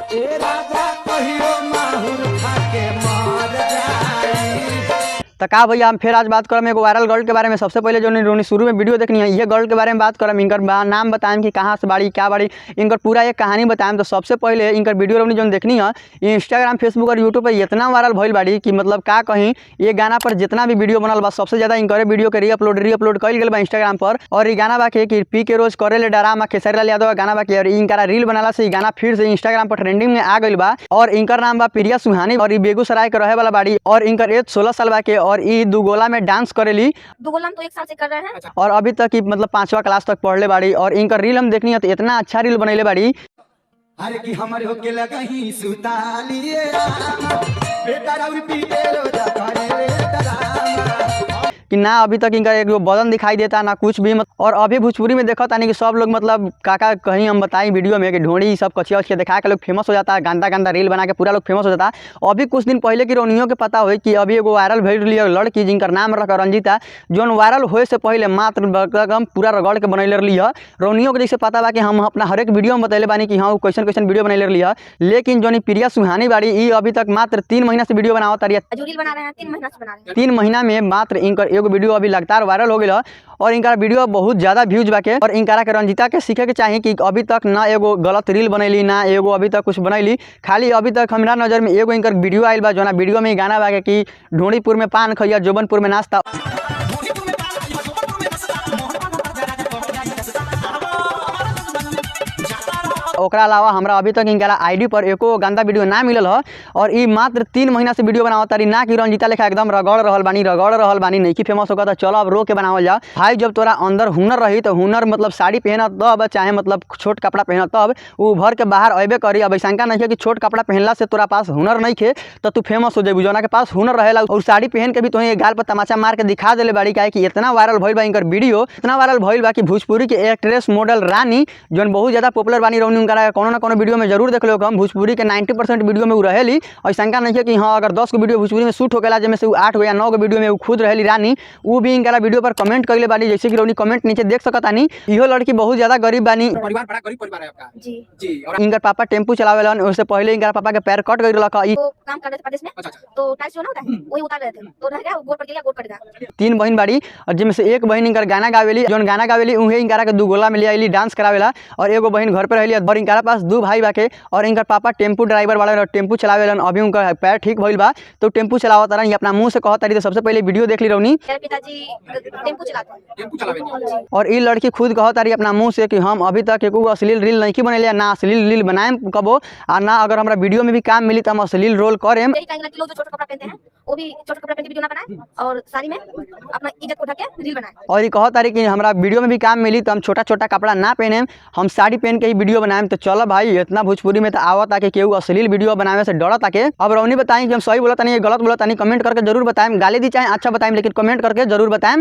ए राजा कहियो माहुर खा के मर जाई। तो का भैया हम फिर आज बात करम एगो वायरल गर्ल के बारे में। सबसे पहले जो शुरू में वीडियो देखनी है ये गर्ल के बारे में बात करम। इनकर नाम बताएं कि कहाँ से बाड़ी क्या बाड़ी, इनकर पूरा एक कहानी बताएं। तो सबसे पहले इनकर वीडियो रोनी जो देखनी है इंस्टाग्राम फेसबुक और यूट्यूब पर इतना वायरल भइल बाड़ी कि मतलब का कहीं ये गाना पर जितना भी वीडियो बनल बा सबसे ज्यादा इनकर वीडियो के रीअपलोड कल गल बा इंस्टाग्राम पर। और ये गाना बाकी कि पी के रोज करे ले डरामा खेसारी लाल यादव गाना बाकी और इनका रील बनाला से गाना फिर से इंस्टाग्राम पर ट्रेंडिंग में आ गई बा। और इनकर नाम बा प्रिया सुहानी और बेगूसराय के रहे वाला बाड़ी और इनकर एज 16 साल बा के और ई दुगोला में डांस करेली। दुगोला में तो 1 साल से कर रहे हैं और अभी तक ही मतलब 5वां क्लास तक पढ़ले बाड़ी। और इनकर रील हम देखनी है तो इतना अच्छा रील बनैले बाड़ी। अरे कि हमारे होके लगही सुतालिए बेटा राउर पीटे लो करे कि ना अभी तक इनका एक बदन दिखाई देता ना कुछ भी और अभी भोजपुरी में देखा तानी कि सब लोग मतलब काका कहीं हम बताई वीडियो में कि ढोड़ी सब कचिया उचिया दिखा के लोग फेमस हो जाता है, गंदा गंदा रील बना के पूरा लोग फेमस हो जाता है। अभी कुछ दिन पहले की रोनियों के पता हो कि अभी एगो वायरल भइल रही लड़की जिनकर नाम रखा रंजीता, जो वायरल होए से पहले मात्र हम पूरा रगड़ के बनैले रही है। रोनियों के जैसे पता बा कि हम अपना हर एक वीडियो में बतैले बानी कि हाँ क्वेश्चन वीडियो बनैले रही है। लेकिन जो प्रिया सुहानी बाड़ी ये अभी तक मात्र 3 महीना से वीडियो बनावत रही है। 3 महीना में मात्र इनकर एगो वीडियो अभी लगातार वायरल हो गया और इनका वीडियो बहुत ज्यादा व्यूज बाके। और इनका के रंजीता के सीखे के चाहिए कि अभी तक ना एगो गलत रील बनैली ना एगो अभी तक कुछ बनैली, खाली अभी तक हमारा नजर में एगो इनकर वीडियो आयल बा जो ना वीडियो में गाना बाके कि ढोड़ीपुर में पान खैया जोबनपुर में नाश्ता। ओकरा अलावा हमरा अभी तक इनका आईडी पर एको गंदा वीडियो ना मिलल है। और ये मात्र 3 महीना से वीडियो बनावत तारी ना कि रंजीता लेखा एकदम रगड़ रहल बानी नहीं कि फेमस होगा तो चलो अब रो के बनावल जा। भाई जब तोरा अंदर हुनर रही तो हुनर मतलब साड़ी पहना तब चाहे मतलब छोट कपड़ा पहना तब वो भर के बाहर अबे करी। अब ऐसा नहीं है कि छोट कपड़ा पहनला से तोरा पास हुनर नहीं खे तो तू फेमस हो जेबू। जना के पास हुनर रहेला और साड़ी पहन के भी तुम्हें गाल पर तमाचा मार के दिखा देले बाड़ी काहे कि इतना वायरल भइल बा इनकर वीडियो, इतना वायरल भइल बा कि भोजपुरी के एक्ट्रेस मॉडल रानी जो बहुत ज्यादा पॉपुलर बानी रौनी कोनो ना कोनो वीडियो में जरूर देख लो। हम भोजपुरी के 90% वीडियो में वो रहेली और शंका नहीं है कि हाँ अगर 10 को वीडियो भोजपुरी में शूट होगा जिसमें से 8 या 9 वीडियो में वो खुद रहेली रानी। वो भी इनका वीडियो पर कमेंट कर ले बानी जैसे कि रौनी कमेंट नीचे देख सकता नहीं। इहो लड़की बहुत ज्यादा गरीब बानी, परिवार बड़ा गरीब परिवार है आपका जी। और इनका पापा टेम्पू चलावेलन, उससे पहले इनका पापा के पैर कट गई रहा। तो काम कर रहे थे प्रदेश में तो टाइल्स जो ना होता है वही उतार रहे थे तो रह गया गोड़ पड़ गया गोड़ कट गया। 3 बहन बाड़ी और जिनमें से एक बहन इनकर गाना गावेली, जो गाना गावेली उहे इनका के दुगोला में ले आईली डांस करावेला और एगो बहन घर पे रहली। और इनका पास 2 भाई बाके और इनका पापा टेम्पू ड्राइवर वाला टेम्पू चलावेलन। अभी उनका पैर ठीक भइल बा तो टेम्पू चलावत रहन, ये अपना मुंह से कहत रही। तो सबसे पहले वीडियो देख ली रौनी मेरे पिताजी टेम्पू चलाते हैं। और ये लड़की खुद कहत रही अपना मुंह से कि हम अभी तक एको अश्लील रील नहीं बनाइले ना अश्लील रील बनाएम कबो और ना अगर हमरा वीडियो में भी काम मिली तो हम अश्लील रोल करेम। लोग जो छोटा कपड़ा पहनते हैं वो भी छोटा कपड़ा पहन के वीडियो ना बनाए और साड़ी में अपना इज्जत को ढक के रील बनाए। और ये कहत रही कि हमरा वीडियो में भी काम मिली तो हम छोटा छोटा कपड़ा ना पहने, हम साड़ी पहन के ही वीडियो बनाएम। तो चलो भाई इतना भोजपुरी में तो आवत आके केहू अश्लील वीडियो बनावे से डरत आके। अब रौनी बताएं कि हम सही बोलता नहीं गलत बोलता नहीं, कमेंट करके जरूर बताएं। गाली दी चाहे अच्छा बताएं लेकिन कमेंट करके जरूर बताएं।